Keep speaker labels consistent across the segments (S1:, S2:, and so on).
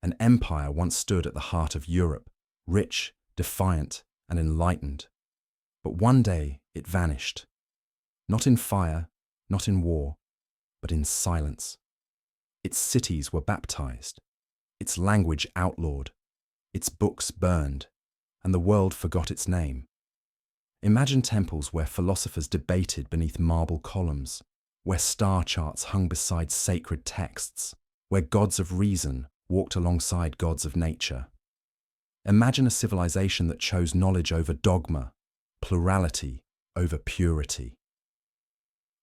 S1: An empire once stood at the heart of Europe, rich, defiant, and enlightened. But one day it vanished. Not in fire, not in war, but in silence. Its cities were baptized, its language outlawed, its books burned, and the world forgot its name. Imagine temples where philosophers debated beneath marble columns, where star charts hung beside sacred texts, where gods of reason walked alongside gods of nature. Imagine a civilization that chose knowledge over dogma, plurality over purity.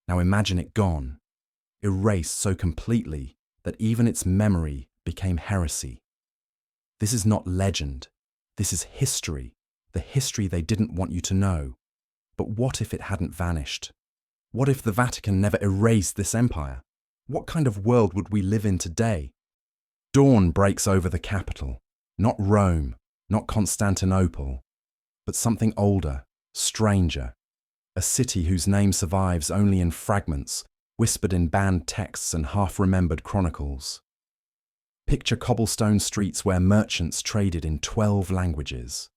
S1: Now imagine it gone, erased so completely that even its memory became heresy. This is not legend, this is history, the history they didn't want you to know. But what if it hadn't vanished? What if the Vatican never erased this empire? What kind of world would we live in today? Dawn breaks over the capital, not Rome, not Constantinople, but something older, stranger, a city whose name survives only in fragments, whispered in banned texts and half-remembered chronicles. Picture cobblestone streets where merchants traded in 12 languages.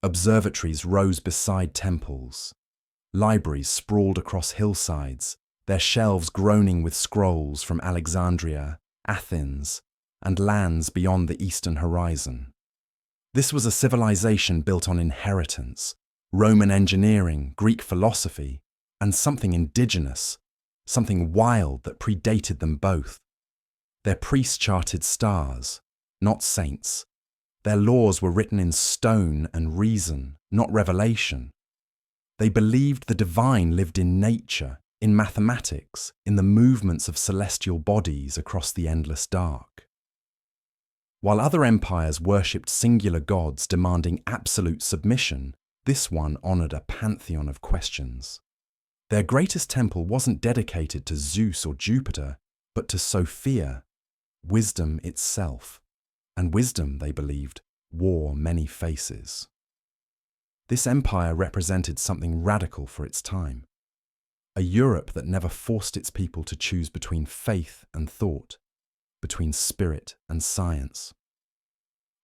S1: Observatories rose beside temples. Libraries sprawled across hillsides, their shelves groaning with scrolls from Alexandria, Athens, and lands beyond the eastern horizon. This was a civilization built on inheritance, Roman engineering, Greek philosophy, and something indigenous, something wild that predated them both. Their priests charted stars, not saints. Their laws were written in stone and reason, not revelation. They believed the divine lived in nature, in mathematics, in the movements of celestial bodies across the endless dark. While other empires worshipped singular gods demanding absolute submission, this one honored a pantheon of questions. Their greatest temple wasn't dedicated to Zeus or Jupiter, but to Sophia, wisdom itself. And wisdom, they believed, wore many faces. This empire represented something radical for its time. A Europe that never forced its people to choose between faith and thought, between spirit and science.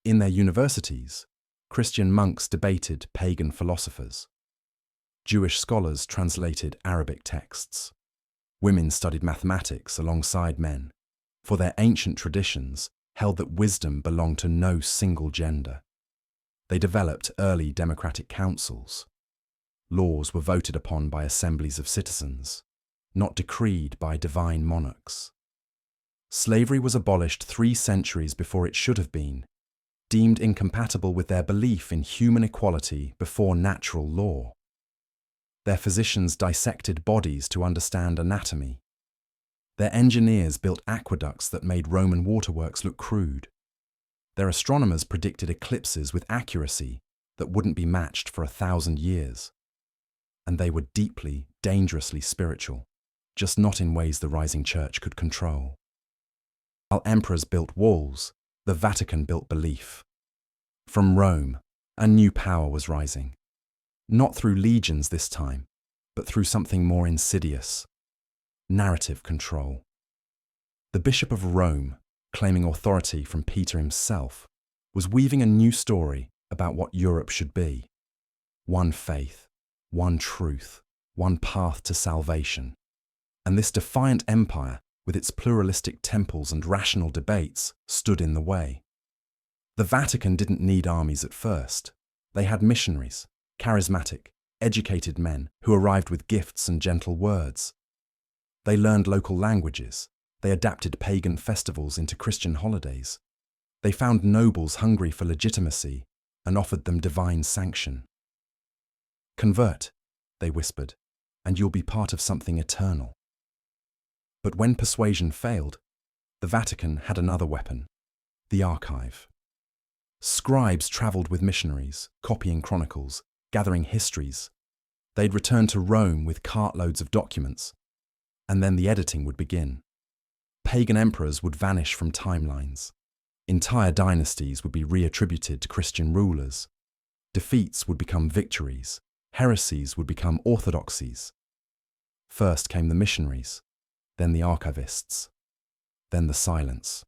S1: In their universities, Christian monks debated pagan philosophers. Jewish scholars translated Arabic texts. Women studied mathematics alongside men, for their ancient traditions held that wisdom belonged to no single gender. They developed early democratic councils. Laws were voted upon by assemblies of citizens, not decreed by divine monarchs. Slavery was abolished 3 centuries before it should have been, deemed incompatible with their belief in human equality before natural law. Their physicians dissected bodies to understand anatomy. Their engineers built aqueducts that made Roman waterworks look crude. Their astronomers predicted eclipses with accuracy that wouldn't be matched for 1,000 years. And they were deeply, dangerously spiritual, just not in ways the rising church could control. While emperors built walls, the Vatican built belief. From Rome, a new power was rising. Not through legions this time, but through something more insidious: narrative control. The Bishop of Rome, claiming authority from Peter himself, was weaving a new story about what Europe should be. One faith, one truth, one path to salvation. And this defiant empire, with its pluralistic temples and rational debates, stood in the way. The Vatican didn't need armies at first. They had missionaries, charismatic, educated men who arrived with gifts and gentle words. They learned local languages. They adapted pagan festivals into Christian holidays. They found nobles hungry for legitimacy and offered them divine sanction. "Convert," they whispered, "and you'll be part of something eternal." But when persuasion failed, the Vatican had another weapon: the archive. Scribes travelled with missionaries, copying chronicles, gathering histories. They'd return to Rome with cartloads of documents, and then the editing would begin. Pagan emperors would vanish from timelines. Entire dynasties would be reattributed to Christian rulers. Defeats would become victories. Heresies would become orthodoxies. First came the missionaries, then the archivists, then the silence.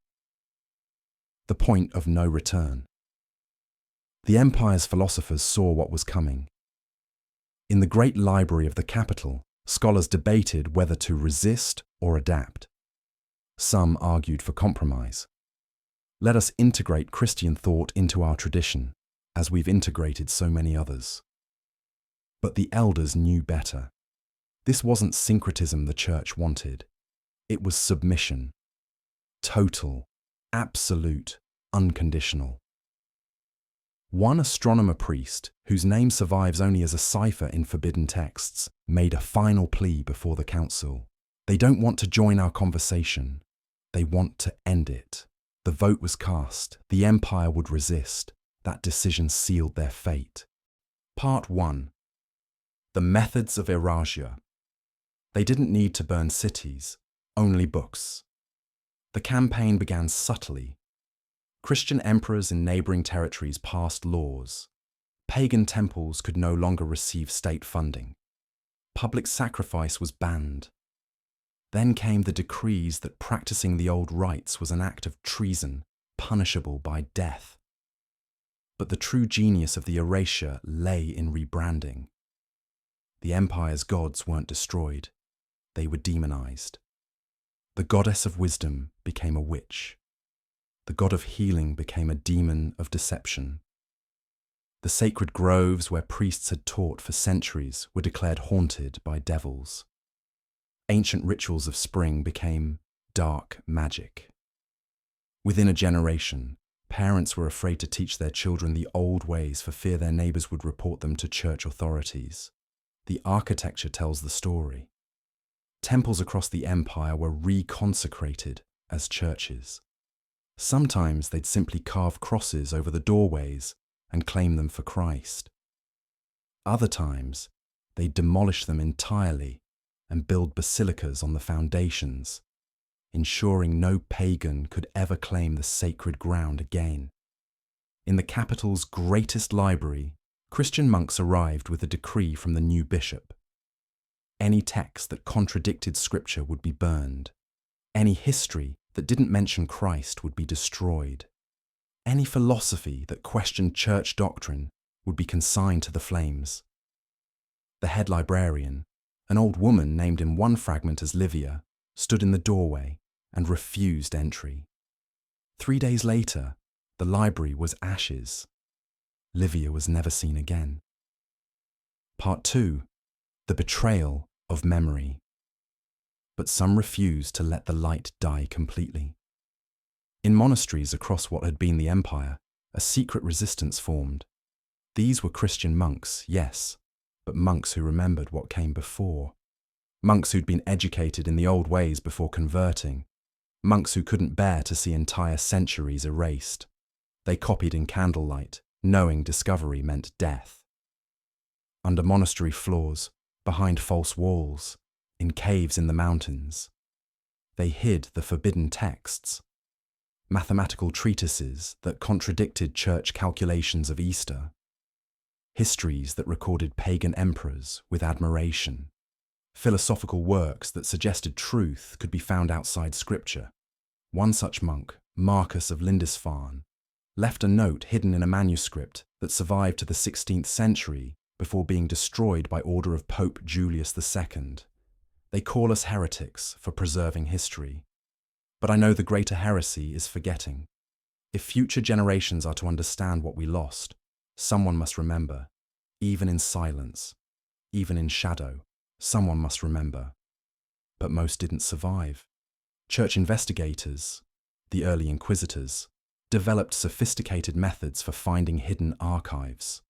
S1: the point of no return. The empire's philosophers saw what was coming. In the great library of the capital, scholars debated whether to resist or adapt. Some argued for compromise. Let us integrate Christian thought into our tradition, as we've integrated so many others. But the elders knew better. This wasn't syncretism the church wanted. It was submission. Total, absolute, unconditional. One astronomer priest, whose name survives only as a cipher in forbidden texts, made a final plea before the council. They don't want to join our conversation. They want to end it. The vote was cast. The empire would resist. That decision sealed their fate. Part 1. The methods of erasure. They didn't need to burn cities, only books. The campaign began subtly. Christian emperors in neighboring territories passed laws. Pagan temples could no longer receive state funding. Public sacrifice was banned. Then came the decrees that practicing the old rites was an act of treason, punishable by death. But the true genius of the erasure lay in rebranding. The empire's gods weren't destroyed. They were demonized. The goddess of wisdom became a witch. The god of healing became a demon of deception. The sacred groves where priests had taught for centuries were declared haunted by devils. Ancient rituals of spring became dark magic. Within a generation, parents were afraid to teach their children the old ways for fear their neighbors would report them to church authorities. The architecture tells the story. Temples across the empire were reconsecrated as churches. Sometimes they'd simply carve crosses over the doorways and claim them for Christ. Other times, they'd demolish them entirely and build basilicas on the foundations, ensuring no pagan could ever claim the sacred ground again. In the capital's greatest library, Christian monks arrived with a decree from the new bishop. Any text that contradicted scripture would be burned. Any history that didn't mention Christ would be destroyed. Any philosophy that questioned church doctrine would be consigned to the flames. The head librarian, an old woman named in one fragment as Livia, stood in the doorway and refused entry. 3 days later, the library was ashes. Livia was never seen again. Part 2. The betrayal of memory. But some refused to let the light die completely. In monasteries across what had been the empire, a secret resistance formed. These were Christian monks, yes, but monks who remembered what came before. Monks who'd been educated in the old ways before converting. Monks who couldn't bear to see entire centuries erased. They copied in candlelight, knowing discovery meant death. Under monastery floors, behind false walls, in caves in the mountains, they hid the forbidden texts, mathematical treatises that contradicted church calculations of Easter, histories that recorded pagan emperors with admiration, philosophical works that suggested truth could be found outside scripture. One such monk, Marcus of Lindisfarne, left a note hidden in a manuscript that survived to the 16th century before being destroyed by order of Pope Julius II. They call us heretics for preserving history. But I know the greater heresy is forgetting. If future generations are to understand what we lost, someone must remember, even in silence, even in shadow, someone must remember. But most didn't survive. Church investigators, the early inquisitors, developed sophisticated methods for finding hidden archives.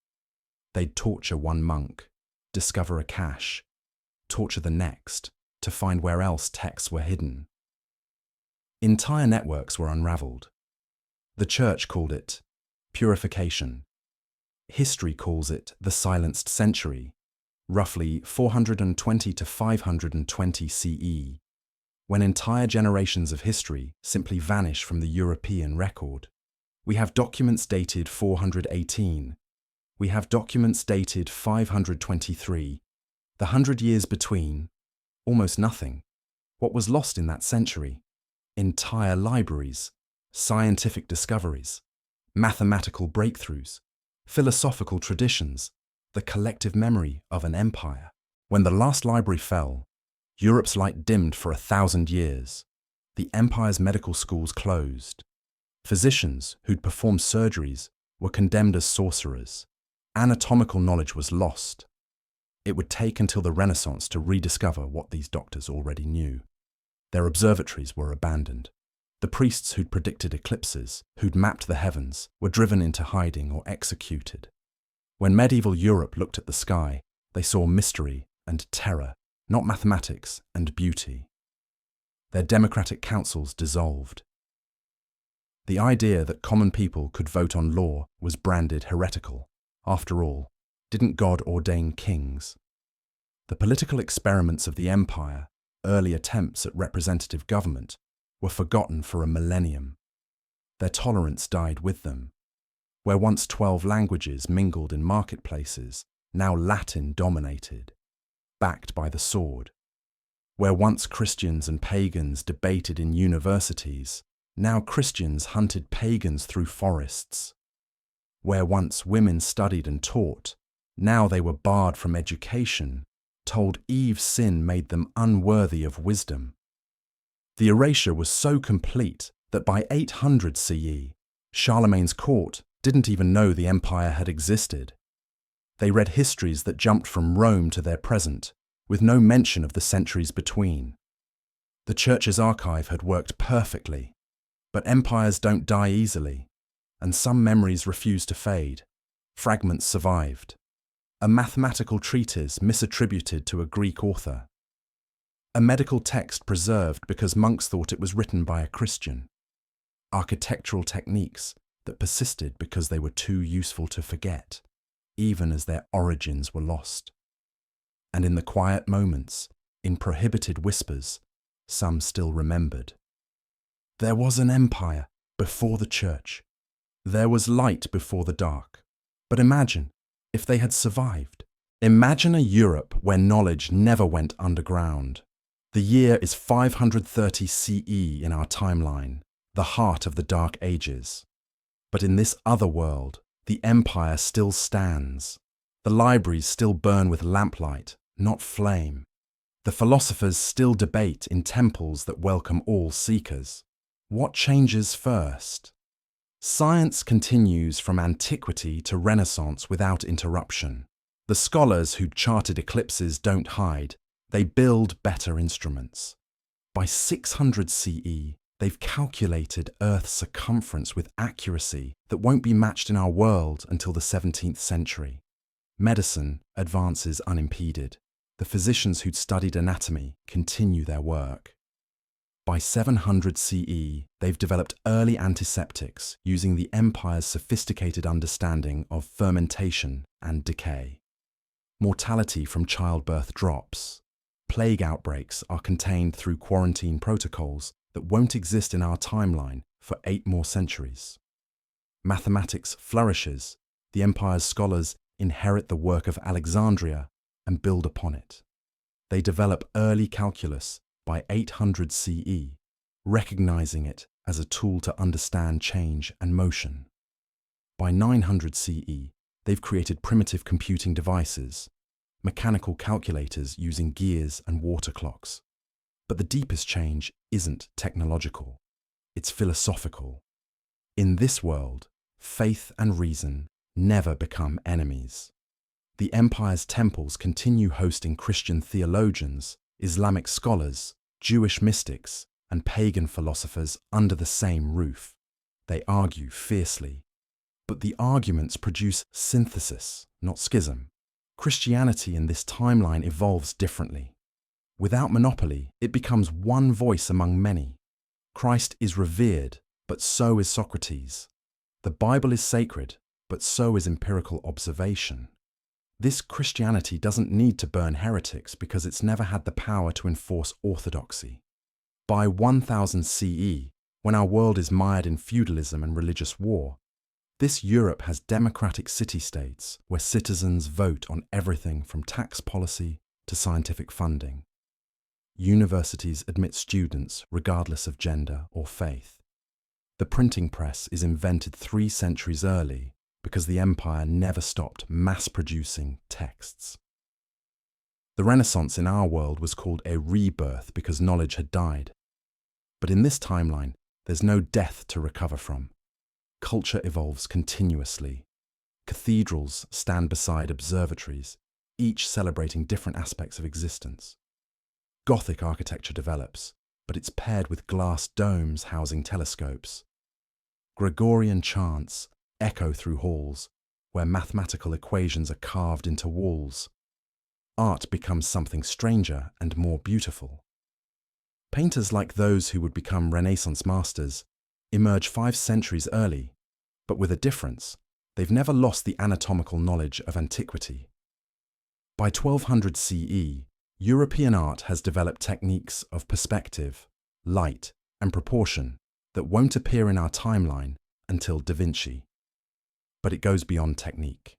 S1: They'd torture one monk, discover a cache, torture the next, to find where else texts were hidden. Entire networks were unraveled. The church called it purification. History calls it the silenced century, roughly 420 to 520 CE, when entire generations of history simply vanish from the European record. We have documents dated 418. We have documents dated 523. The 100 years between, almost nothing. What was lost in that century? Entire libraries, scientific discoveries, mathematical breakthroughs, philosophical traditions, the collective memory of an empire. When the last library fell, Europe's light dimmed for 1,000 years. The empire's medical schools closed. Physicians who'd performed surgeries were condemned as sorcerers. Anatomical knowledge was lost. It would take until the Renaissance to rediscover what these doctors already knew. Their observatories were abandoned. The priests who'd predicted eclipses, who'd mapped the heavens, were driven into hiding or executed. When medieval Europe looked at the sky, they saw mystery and terror, not mathematics and beauty. Their democratic councils dissolved. The idea that common people could vote on law was branded heretical. After all, didn't God ordain kings? The political experiments of the empire, early attempts at representative government, were forgotten for a millennium. Their tolerance died with them. Where once 12 languages mingled in marketplaces, now Latin dominated, backed by the sword. Where once Christians and pagans debated in universities, now Christians hunted pagans through forests. Where once women studied and taught, now they were barred from education, told Eve's sin made them unworthy of wisdom. The erasure was so complete that by 800 CE, Charlemagne's court didn't even know the empire had existed. They read histories that jumped from Rome to their present, with no mention of the centuries between. The church's archive had worked perfectly, but empires don't die easily, and some memories refuse to fade. Fragments survived. A mathematical treatise misattributed to a Greek author. A medical text preserved because monks thought it was written by a Christian. Architectural techniques that persisted because they were too useful to forget, even as their origins were lost. And in the quiet moments, in prohibited whispers, some still remembered. There was an empire before the church. There was light before the dark. But imagine if they had survived. Imagine a Europe where knowledge never went underground. The year is 530 CE in our timeline, the heart of the Dark Ages. But in this other world, the empire still stands. The libraries still burn with lamplight, not flame. The philosophers still debate in temples that welcome all seekers. What changes first? Science continues from antiquity to Renaissance without interruption. The scholars who charted eclipses don't hide. They build better instruments. By 600 CE, they've calculated Earth's circumference with accuracy that won't be matched in our world until the 17th century. Medicine advances unimpeded. The physicians who'd studied anatomy continue their work. By 700 CE, they've developed early antiseptics using the empire's sophisticated understanding of fermentation and decay. Mortality from childbirth drops. Plague outbreaks are contained through quarantine protocols that won't exist in our timeline for 8 more centuries. Mathematics flourishes. The empire's scholars inherit the work of Alexandria and build upon it. They develop early calculus by 800 CE, recognizing it as a tool to understand change and motion. By 900 CE, they've created primitive computing devices, mechanical calculators using gears and water clocks. But the deepest change isn't technological, it's philosophical. In this world, faith and reason never become enemies. The empire's temples continue hosting Christian theologians, Islamic scholars, Jewish mystics, and pagan philosophers under the same roof. They argue fiercely, but the arguments produce synthesis, not schism. Christianity in this timeline evolves differently. Without monopoly, it becomes one voice among many. Christ is revered, but so is Socrates. The Bible is sacred, but so is empirical observation. This Christianity doesn't need to burn heretics because it's never had the power to enforce orthodoxy. By 1000 CE, when our world is mired in feudalism and religious war, this Europe has democratic city-states where citizens vote on everything from tax policy to scientific funding. Universities admit students regardless of gender or faith. The printing press is invented 3 centuries early because the empire never stopped mass-producing texts. The Renaissance in our world was called a rebirth because knowledge had died. But in this timeline, there's no death to recover from. Culture evolves continuously. Cathedrals stand beside observatories, each celebrating different aspects of existence. Gothic architecture develops, but it's paired with glass domes housing telescopes. Gregorian chants echo through halls, where mathematical equations are carved into walls. Art becomes something stranger and more beautiful. Painters like those who would become Renaissance masters emerge 5 centuries early, but with a difference. They've never lost the anatomical knowledge of antiquity. By 1200 CE, European art has developed techniques of perspective, light, and proportion that won't appear in our timeline until Da Vinci. But it goes beyond technique.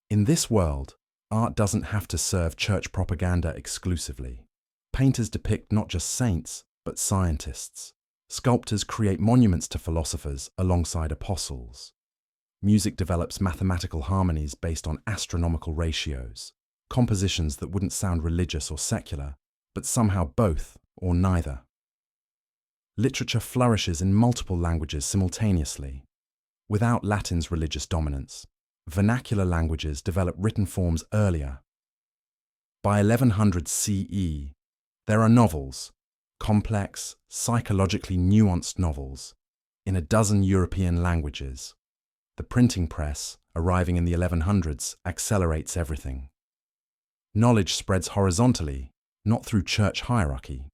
S1: In this world, art doesn't have to serve church propaganda exclusively. Painters depict not just saints, but scientists. Sculptors create monuments to philosophers alongside apostles. Music develops mathematical harmonies based on astronomical ratios, compositions that wouldn't sound religious or secular, but somehow both or neither. Literature flourishes in multiple languages simultaneously. Without Latin's religious dominance, vernacular languages develop written forms earlier. By 1100 CE, there are novels, complex, psychologically nuanced novels, in a dozen European languages. The printing press, arriving in the 1100s, accelerates everything. Knowledge spreads horizontally, not through church hierarchy.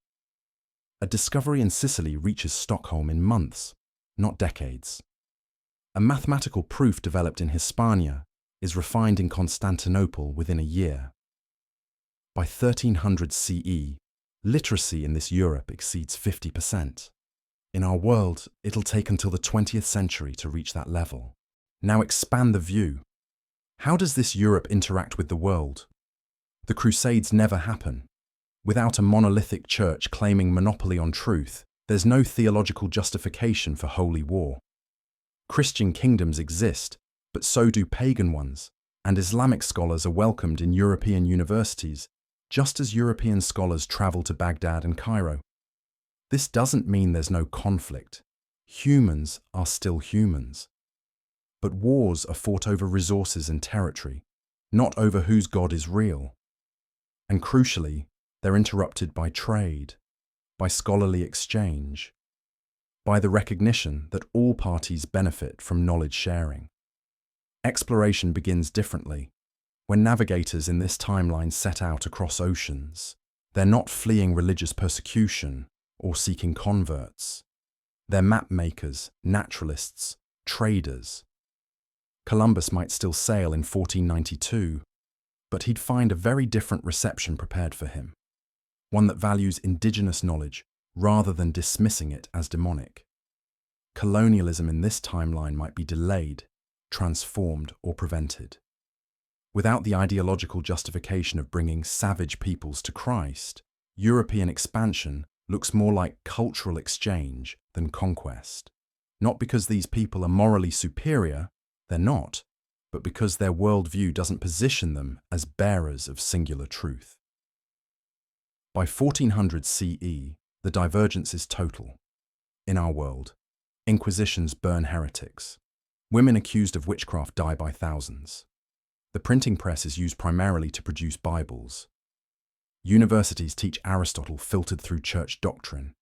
S1: A discovery in Sicily reaches Stockholm in months, not decades. A mathematical proof developed in Hispania is refined in Constantinople within a year. By 1300 CE, literacy in this Europe exceeds 50%. In our world, it'll take until the 20th century to reach that level. Now expand the view. How does this Europe interact with the world? The Crusades never happen. Without a monolithic church claiming monopoly on truth, there's no theological justification for holy war. Christian kingdoms exist, but so do pagan ones, and Islamic scholars are welcomed in European universities, just as European scholars travel to Baghdad and Cairo. This doesn't mean there's no conflict. Humans are still humans. But wars are fought over resources and territory, not over whose God is real. And crucially, they're interrupted by trade, by scholarly exchange, by the recognition that all parties benefit from knowledge sharing. Exploration begins differently. When navigators in this timeline set out across oceans, they're not fleeing religious persecution or seeking converts. They're map makers, naturalists, traders. Columbus might still sail in 1492, but he'd find a very different reception prepared for him, one that values indigenous knowledge rather than dismissing it as demonic. Colonialism in this timeline might be delayed, transformed, or prevented. Without the ideological justification of bringing savage peoples to Christ, European expansion looks more like cultural exchange than conquest. Not because these people are morally superior, they're not, but because their worldview doesn't position them as bearers of singular truth. By 1400 CE, the divergence is total. In our world, inquisitions burn heretics. Women accused of witchcraft die by thousands. The printing press is used primarily to produce Bibles. Universities teach Aristotle filtered through church doctrine.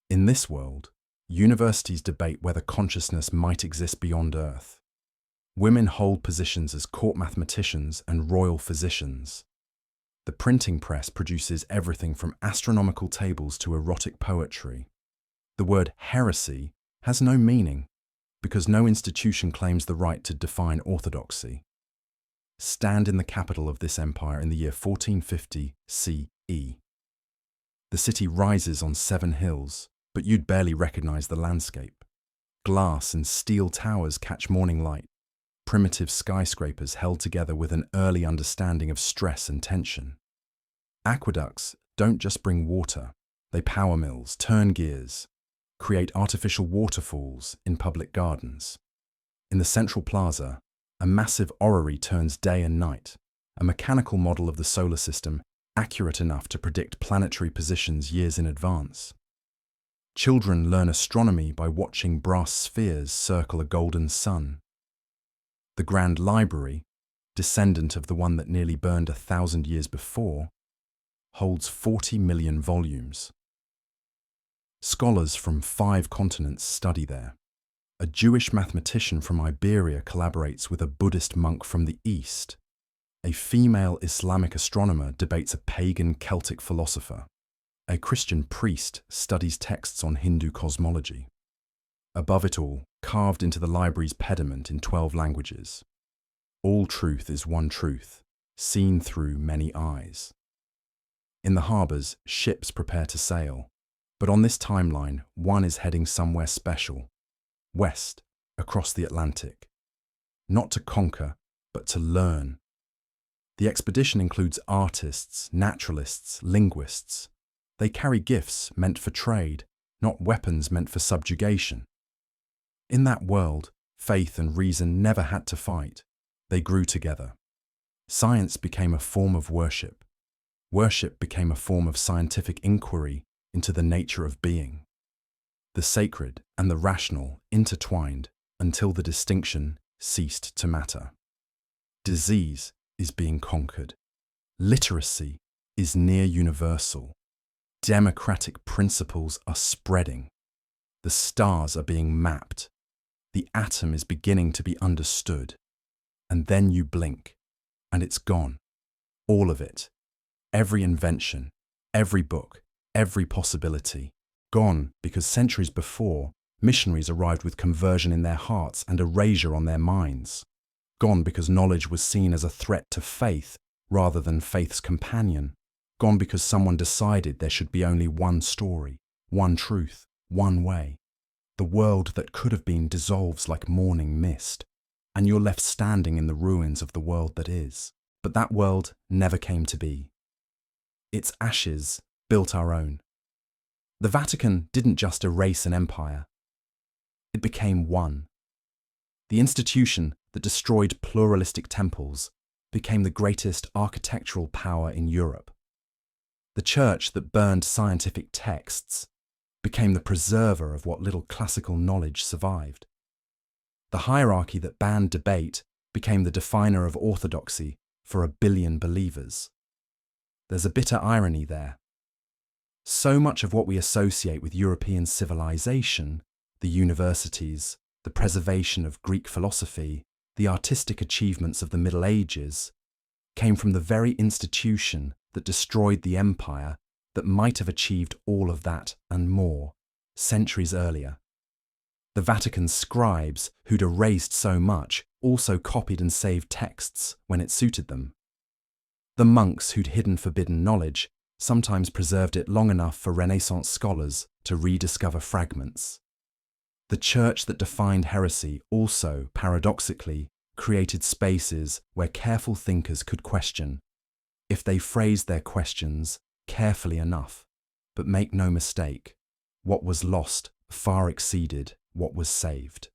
S1: In this world, universities debate whether consciousness might exist beyond Earth. Women hold positions as court mathematicians and royal physicians. The printing press produces everything from astronomical tables to erotic poetry. The word heresy has no meaning because no institution claims the right to define orthodoxy. Stand in the capital of this empire in the year 1450 CE. The city rises on 7 hills, but you'd barely recognize the landscape. Glass and steel towers catch morning light. Primitive skyscrapers held together with an early understanding of stress and tension. Aqueducts don't just bring water, they power mills, turn gears. create artificial waterfalls in public gardens. In the central plaza, a massive orrery turns day and night, a mechanical model of the solar system accurate enough to predict planetary positions years in advance. Children learn astronomy by watching brass spheres circle a golden sun. The Grand Library, descendant of the one that nearly burned 1,000 years before, holds 40 million volumes. Scholars from 5 continents study there. A Jewish mathematician from Iberia collaborates with a Buddhist monk from the East. A female Islamic astronomer debates a pagan Celtic philosopher. A Christian priest studies texts on Hindu cosmology. Above it all, carved into the library's pediment in 12 languages, all truth is one truth, seen through many eyes. In the harbours, ships prepare to sail, but on this timeline, one is heading somewhere special, west, across the Atlantic. Not to conquer, but to learn. The expedition includes artists, naturalists, linguists. They carry gifts meant for trade, not weapons meant for subjugation. In that world, faith and reason never had to fight. They grew together. Science became a form of worship. Worship became a form of scientific inquiry into the nature of being. The sacred and the rational intertwined until the distinction ceased to matter. Disease is being conquered. Literacy is near universal. Democratic principles are spreading. The stars are being mapped. The atom is beginning to be understood. And then you blink, and it's gone. All of it. Every invention, every book, every possibility. Gone because centuries before, missionaries arrived with conversion in their hearts and erasure on their minds. Gone because knowledge was seen as a threat to faith rather than faith's companion. Gone because someone decided there should be only one story, one truth, one way. The world that could have been dissolves like morning mist, and you're left standing in the ruins of the world that is. But that world never came to be. Its ashes built our own. The Vatican didn't just erase an empire. It became one. The institution that destroyed pluralistic temples became the greatest architectural power in Europe. The church that burned scientific texts became the preserver of what little classical knowledge survived. The hierarchy that banned debate became the definer of orthodoxy for 1 billion believers. There's a bitter irony there. So much of what we associate with European civilization, the universities, the preservation of Greek philosophy, the artistic achievements of the Middle Ages, came from the very institution that destroyed the empire that might have achieved all of that and more centuries earlier. The Vatican's scribes, who'd erased so much, also copied and saved texts when it suited them. The monks who'd hidden forbidden knowledge sometimes preserved it long enough for Renaissance scholars to rediscover fragments. The church that defined heresy also, paradoxically, created spaces where careful thinkers could question, if they phrased their questions carefully enough. But make no mistake, what was lost far exceeded what was saved.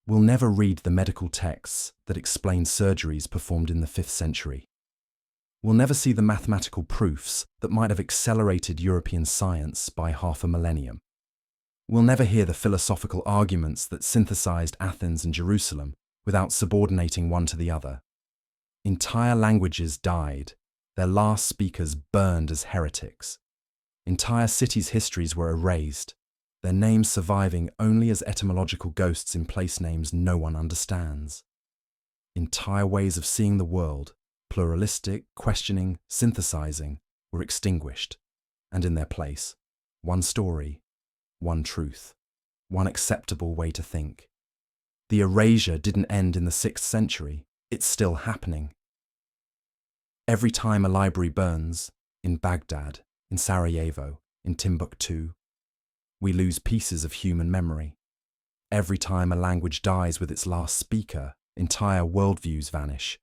S1: We'll never read the medical texts that explain surgeries performed in the 5th century. We'll never see the mathematical proofs that might have accelerated European science by half a millennium. We'll never hear the philosophical arguments that synthesized Athens and Jerusalem without subordinating one to the other. Entire languages died, their last speakers burned as heretics. Entire cities' histories were erased, their names surviving only as etymological ghosts in place names no one understands. Entire ways of seeing the world, pluralistic, questioning, synthesizing, were extinguished, and in their place, one story, one truth, one acceptable way to think. The erasure didn't end in the 6th century, it's still happening. Every time a library burns, in Baghdad, in Sarajevo, in Timbuktu, we lose pieces of human memory. Every time a language dies with its last speaker, entire worldviews vanish.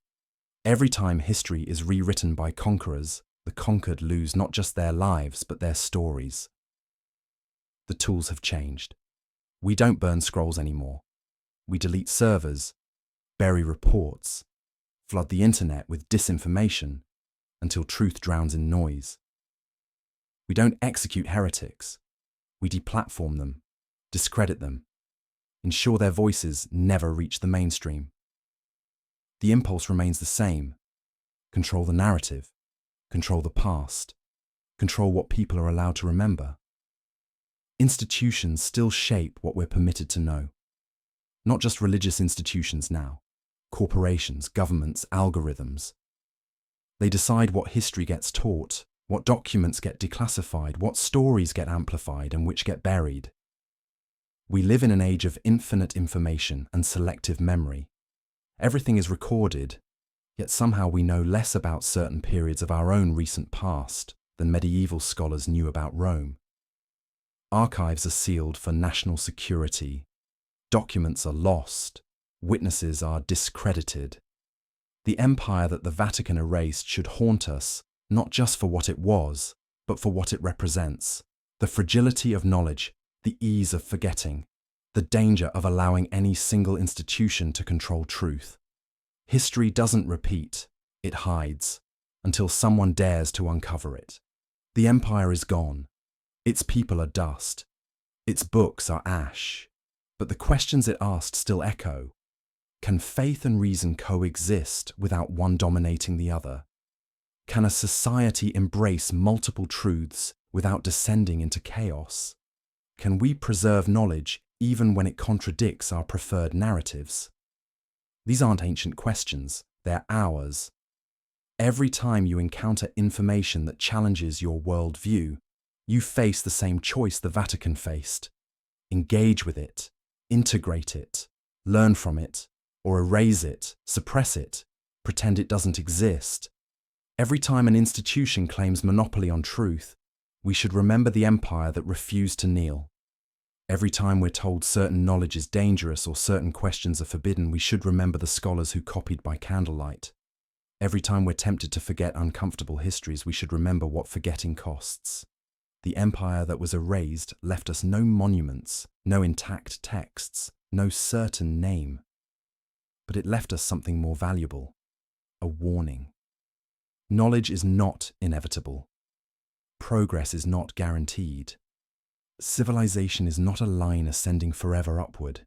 S1: Every time history is rewritten by conquerors, the conquered lose not just their lives but their stories. The the tools have changed. We don't burn scrolls anymore. We delete servers, bury reports, flood the internet with disinformation until truth drowns in noise. We don't execute heretics. We deplatform them, discredit them, ensure their voices never reach the mainstream. The impulse remains the same. Control the narrative, control the past, control what people are allowed to remember. Institutions still shape what we're permitted to know. Not just religious institutions now, corporations, governments, algorithms. They decide what history gets taught, what documents get declassified, what stories get amplified and which get buried. We live in an age of infinite information and selective memory. Everything is recorded, yet somehow we know less about certain periods of our own recent past than medieval scholars knew about Rome. Archives are sealed for national security. Documents are lost. Witnesses are discredited. The empire that the Vatican erased should haunt us, not just for what it was, but for what it represents. The fragility of knowledge, the ease of forgetting, the danger of allowing any single institution to control truth. History doesn't repeat, it hides, until someone dares to uncover it. The empire is gone. Its people are dust. Its books are ash. But the questions it asked still echo. Can faith and reason coexist without one dominating the other? Can a society embrace multiple truths without descending into chaos? Can we preserve knowledge even when it contradicts our preferred narratives? These aren't ancient questions, they're ours. Every time you encounter information that challenges your worldview, you face the same choice the Vatican faced. Engage with it, integrate it, learn from it, or erase it, suppress it, pretend it doesn't exist. Every time an institution claims monopoly on truth, we should remember the empire that refused to kneel. Every time we're told certain knowledge is dangerous or certain questions are forbidden, we should remember the scholars who copied by candlelight. Every time we're tempted to forget uncomfortable histories, we should remember what forgetting costs. The empire that was erased left us no monuments, no intact texts, no certain name. But it left us something more valuable, a warning. Knowledge is not inevitable. Progress is not guaranteed. Civilization is not a line ascending forever upward.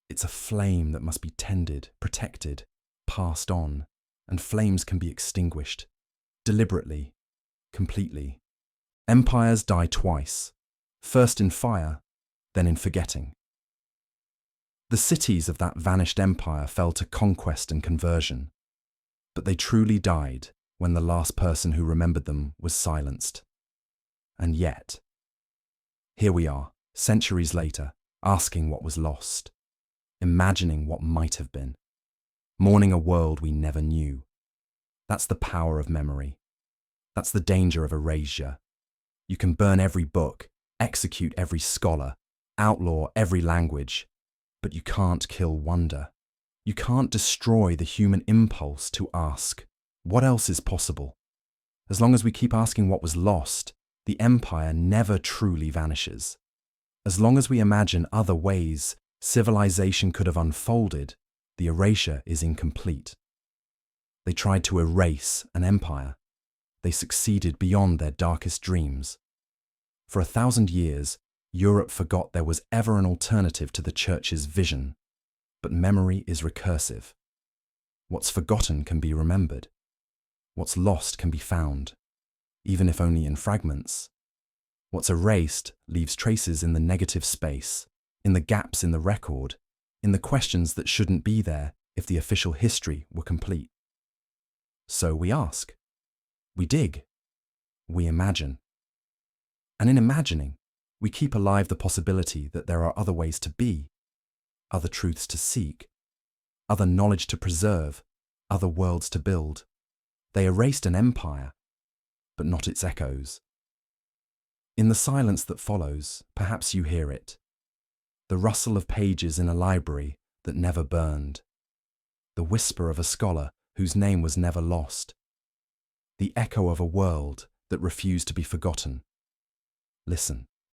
S1: It's a flame that must be tended, protected, passed on, and flames can be extinguished, deliberately, completely. Empires die twice, first in fire, then in forgetting. The cities of that vanished empire fell to conquest and conversion, but they truly died when the last person who remembered them was silenced. And yet, here we are, centuries later, asking what was lost, imagining what might have been, mourning a world we never knew. That's the power of memory. That's the danger of erasure. You can burn every book, execute every scholar, outlaw every language, but you can't kill wonder. You can't destroy the human impulse to ask, what else is possible? As long as we keep asking what was lost, the empire never truly vanishes. As long as we imagine other ways civilization could have unfolded, the erasure is incomplete. They tried to erase an empire. They succeeded beyond their darkest dreams. For 1,000 years, Europe forgot there was ever an alternative to the Church's vision. But memory is recursive. What's forgotten can be remembered. What's lost can be found, even if only in fragments. What's erased leaves traces in the negative space, in the gaps in the record, in the questions that shouldn't be there if the official history were complete. So we ask, we dig, we imagine. And in imagining, we keep alive the possibility that there are other ways to be, other truths to seek, other knowledge to preserve, other worlds to build. They erased an empire, but not its echoes. In the silence that follows, perhaps you hear it. The rustle of pages in a library that never burned. The whisper of a scholar whose name was never lost. The echo of a world that refused to be forgotten. Listen.